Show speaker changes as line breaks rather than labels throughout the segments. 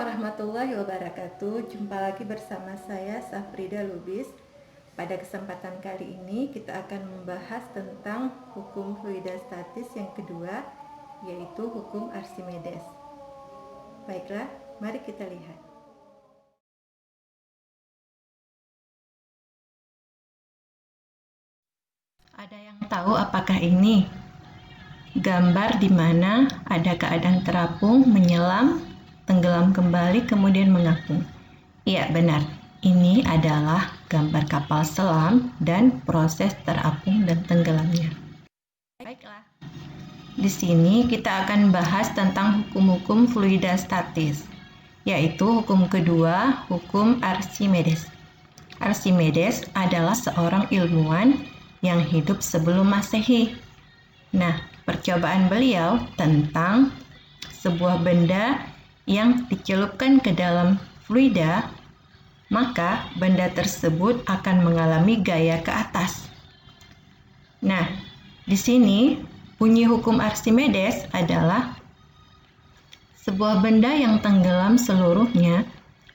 warahmatullahi wabarakatuh. Jumpa lagi bersama saya Safrida Lubis. Pada kesempatan kali ini kita akan membahas tentang hukum fluidostatis yang kedua, yaitu hukum Archimedes. Baiklah, mari kita lihat. Ada yang tahu apakah ini gambar di mana ada keadaan terapung, menyelam, tenggelam kembali, kemudian mengapung? Iya, benar. Ini adalah gambar kapal selam dan proses terapung dan tenggelamnya. Baiklah. Di sini kita akan bahas tentang hukum-hukum fluidostatis, yaitu hukum kedua, hukum Archimedes. Archimedes adalah seorang ilmuwan yang hidup sebelum Masehi. Nah, percobaan beliau tentang sebuah benda yang dicelupkan ke dalam fluida, maka benda tersebut akan mengalami gaya ke atas. Nah, di sini bunyi hukum Archimedes adalah sebuah benda yang tenggelam seluruhnya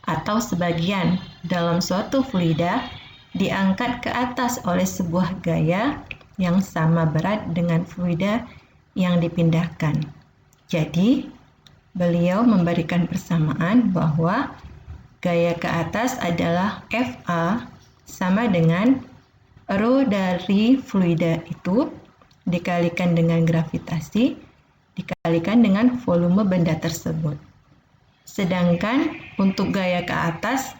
atau sebagian dalam suatu fluida diangkat ke atas oleh sebuah gaya yang sama berat dengan fluida yang dipindahkan. Jadi, beliau memberikan persamaan bahwa gaya ke atas adalah Fa sama dengan rho dari fluida itu dikalikan dengan gravitasi dikalikan dengan volume benda tersebut. Sedangkan untuk gaya ke atas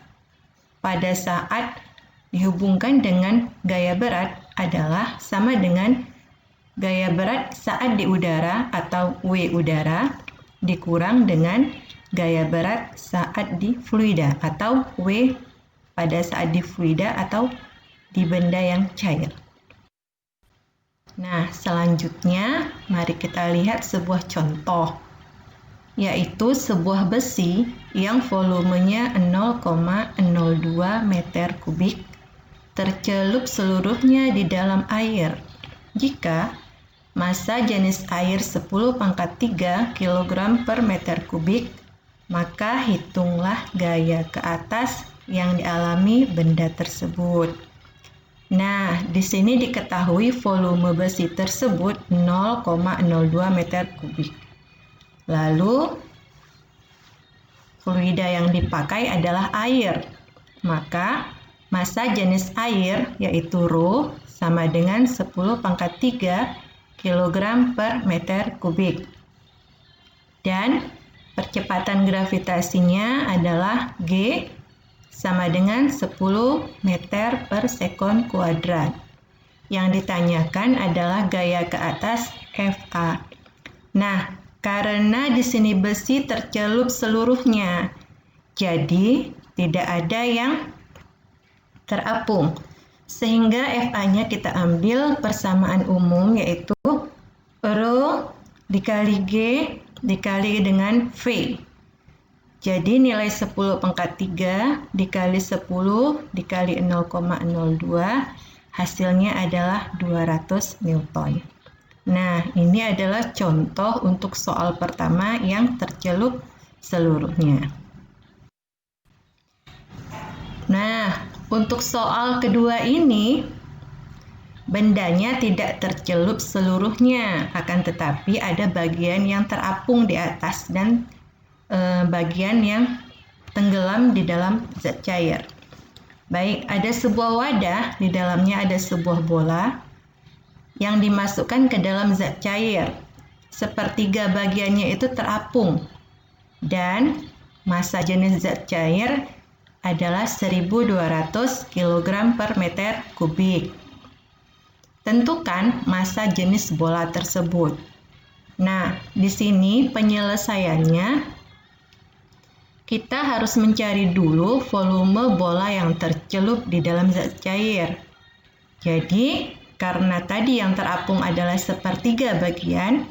pada saat dihubungkan dengan gaya berat adalah sama dengan gaya berat saat di udara atau W udara dikurang dengan gaya berat saat di fluida atau W pada saat di fluida atau di benda yang cair. Nah, selanjutnya mari kita lihat sebuah contoh, yaitu sebuah besi yang volumenya 0,02 meter kubik tercelup seluruhnya di dalam air. Jika massa jenis air 10⁻³ kg per meter kubik, maka hitunglah gaya ke atas yang dialami benda tersebut. Nah, di sini diketahui volume besi tersebut 0,02 meter kubik. Lalu, fluida yang dipakai adalah air. Maka, massa jenis air yaitu rho sama dengan 10⁻³ kg per meter kubik. Dan percepatan gravitasinya adalah G sama dengan 10 meter per sekon kuadrat. Yang ditanyakan adalah gaya ke atas Fa. Nah, karena di sini besi tercelup seluruhnya, jadi tidak ada yang terapung. Sehingga Fa-nya kita ambil persamaan umum yaitu rho dikali G dikali dengan V. Jadi nilai 10⁻³ dikali 10 dikali 0,02 hasilnya adalah 200 Newton. Nah, ini adalah contoh untuk soal pertama yang tercelup seluruhnya. Nah, untuk soal kedua ini, bendanya tidak tercelup seluruhnya, akan tetapi ada bagian yang terapung di atas dan bagian yang tenggelam di dalam zat cair. Baik, ada sebuah wadah, di dalamnya ada sebuah bola yang dimasukkan ke dalam zat cair. Sepertiga bagiannya itu terapung dan massa jenis zat cair adalah 1200 kg per meter kubik. Tentukan massa jenis bola tersebut. Nah, di sini penyelesaiannya kita harus mencari dulu volume bola yang tercelup di dalam zat cair. Jadi, karena tadi yang terapung adalah sepertiga bagian,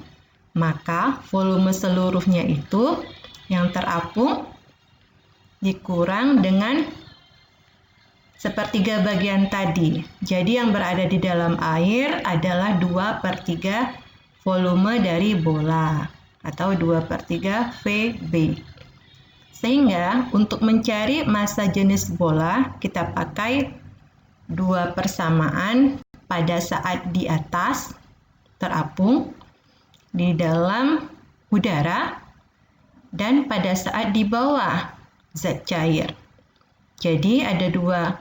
maka volume seluruhnya itu yang terapung dikurang dengan sepertiga bagian tadi. Jadi yang berada di dalam air adalah 2/3 volume dari bola atau 2/3 VB. Sehingga untuk mencari massa jenis bola, kita pakai dua persamaan pada saat di atas terapung, di dalam udara, dan pada saat di bawah zat cair. Jadi ada dua,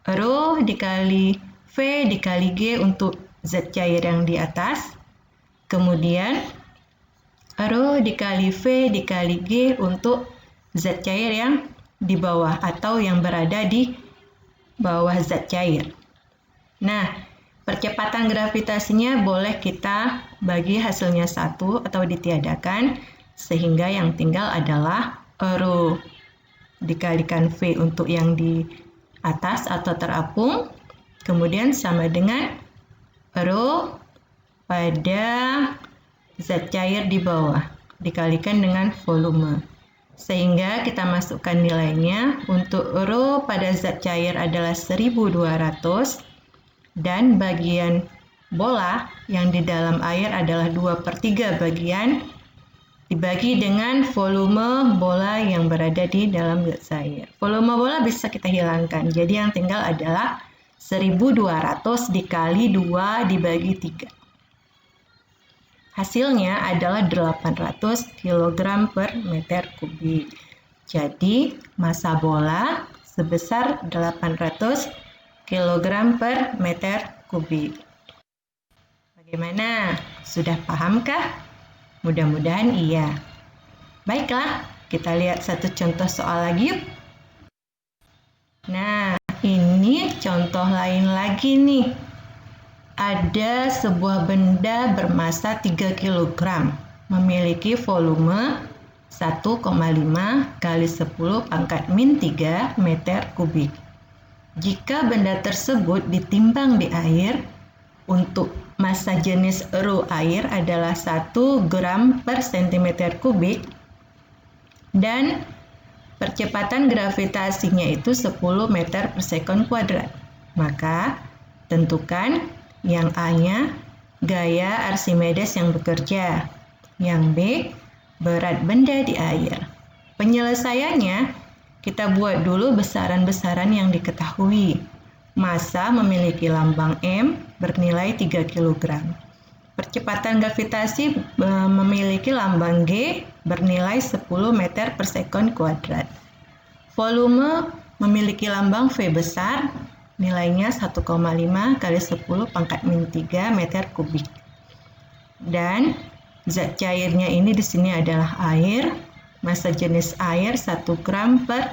Rho dikali V dikali G untuk zat cair yang di atas, kemudian Rho dikali V dikali G untuk zat cair yang di bawah atau yang berada di bawah zat cair. Nah, percepatan gravitasinya boleh kita bagi hasilnya 1 atau ditiadakan, sehingga yang tinggal adalah Rho dikalikan V untuk yang di atas atau terapung, kemudian sama dengan Rho pada zat cair di bawah dikalikan dengan volume. Sehingga kita masukkan nilainya. Untuk Rho pada zat cair adalah 1200 dan bagian bola yang di dalam air adalah 2/3 bagian dibagi dengan volume bola yang berada di dalam zat cair. Volume bola bisa kita hilangkan, jadi yang tinggal adalah 1200 dikali 2 dibagi 3. Hasilnya adalah 800 kg per meter kubik. Jadi massa bola sebesar 800 kg per meter kubik. Bagaimana? Sudah pahamkah? Mudah-mudahan iya. Baiklah, kita lihat satu contoh soal lagi yuk. Nah, ini contoh lain lagi nih. Ada sebuah benda bermassa 3 kg, memiliki volume 1,5 kali 10 pangkat min 3 meter kubik. Jika benda tersebut ditimbang di air, untuk massa jenis Rho air adalah 1 gram per cm kubik dan percepatan gravitasinya itu 10 meter per sekon kuadrat. Maka tentukan yang A-nya gaya Archimedes yang bekerja, yang B berat benda di air. Penyelesaiannya kita buat dulu besaran-besaran yang diketahui. Massa memiliki lambang M bernilai 3 kg. Percepatan gravitasi memiliki lambang G bernilai 10 meter per sekon kuadrat. Volume memiliki lambang V besar, nilainya 1,5 kali 10 pangkat min 3 meter kubik. Dan zat cairnya ini di sini adalah air. Massa jenis air 1 gram per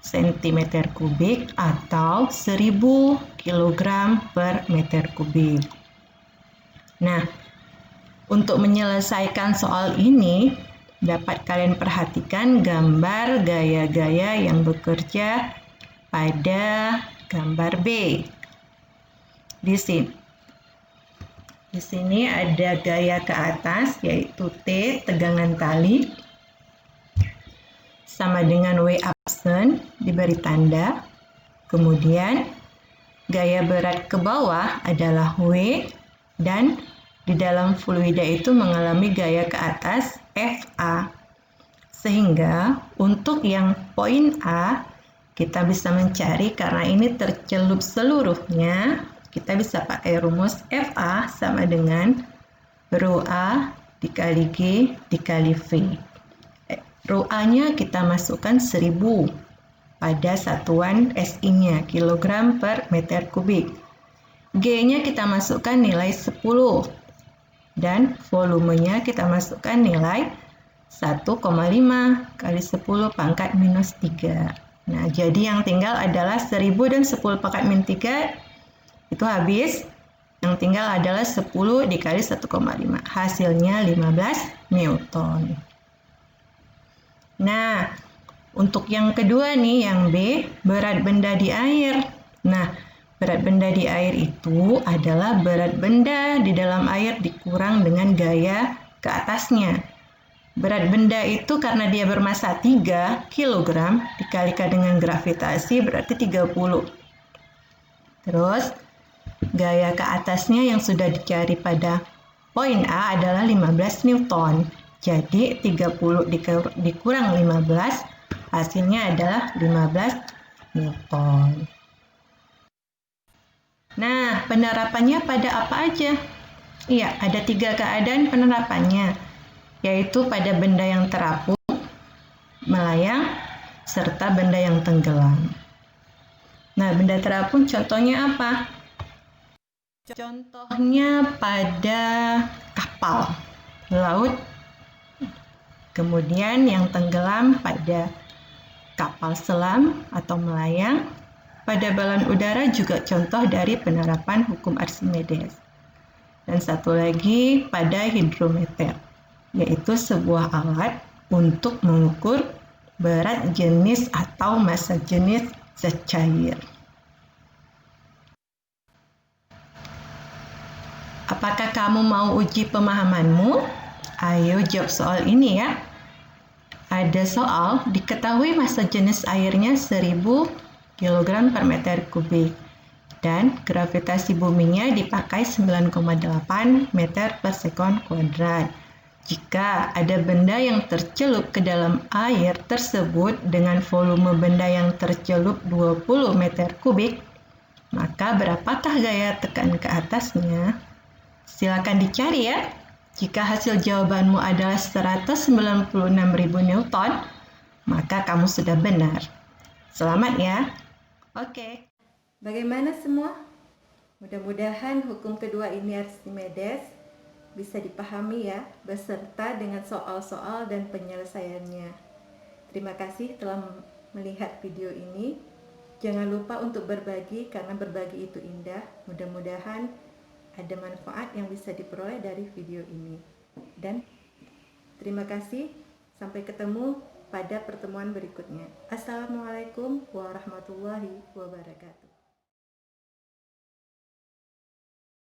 cm kubik atau 1000 kg per meter kubik. Nah, untuk menyelesaikan soal ini, dapat kalian perhatikan gambar gaya-gaya yang bekerja pada gambar B. Di sini ada gaya ke atas, yaitu T, tegangan tali, sama dengan W absen, diberi tanda. Kemudian gaya berat ke bawah adalah W, dan di dalam fluida itu mengalami gaya ke atas FA. Sehingga untuk yang poin A, kita bisa mencari karena ini tercelup seluruhnya, kita bisa pakai rumus FA sama dengan Rho A dikali G dikali V. Rho A-nya kita masukkan 1000 pada satuan SI-nya, kilogram per meter kubik. G-nya kita masukkan nilai 10 dan volumenya kita masukkan nilai 1,5 kali 10 pangkat minus 3. Nah, jadi yang tinggal adalah 1000 dan 10 pangkat min 3 itu habis. Yang tinggal adalah 10 dikali 1,5. Hasilnya 15 Newton. Nah, untuk yang kedua nih, yang B, berat benda di air. Nah, berat benda di air itu adalah berat benda di dalam air dikurang dengan gaya ke atasnya. Berat benda itu karena dia bermassa 3 kg dikalikan dengan gravitasi berarti 30. Terus, gaya ke atasnya yang sudah dicari pada poin A adalah 15 Newton. Jadi 30 dikurang 15, hasilnya adalah 15 Newton. Nah, penerapannya pada apa aja? Iya, ada 3 keadaan penerapannya, yaitu pada benda yang terapung, melayang, serta benda yang tenggelam. Nah, benda terapung contohnya apa? Contohnya pada kapal laut, kemudian yang tenggelam pada kapal selam atau melayang. Pada balon udara juga contoh dari penerapan hukum Archimedes. Dan satu lagi pada hidrometer, yaitu sebuah alat untuk mengukur berat jenis atau massa jenis zat cair. Apakah kamu mau uji pemahamanmu? Ayo jawab soal ini ya. Ada soal, diketahui massa jenis airnya 1000 kg per meter kubik dan gravitasi buminya dipakai 9,8 meter per sekon kuadrat. Jika ada benda yang tercelup ke dalam air tersebut dengan volume benda yang tercelup 20 meter kubik, maka berapakah gaya tekan ke atasnya? Silakan dicari ya. Jika hasil jawabanmu adalah 196.000 Newton, maka kamu sudah benar. Selamat ya. Oke. Bagaimana semua? Mudah-mudahan hukum kedua ini Archimedes bisa dipahami ya, beserta dengan soal-soal dan penyelesaiannya. Terima kasih telah melihat video ini. Jangan lupa untuk berbagi, karena berbagi itu indah. Mudah-mudahan ada manfaat yang bisa diperoleh dari video ini. Dan terima kasih, sampai ketemu pada pertemuan berikutnya. Assalamualaikum warahmatullahi wabarakatuh.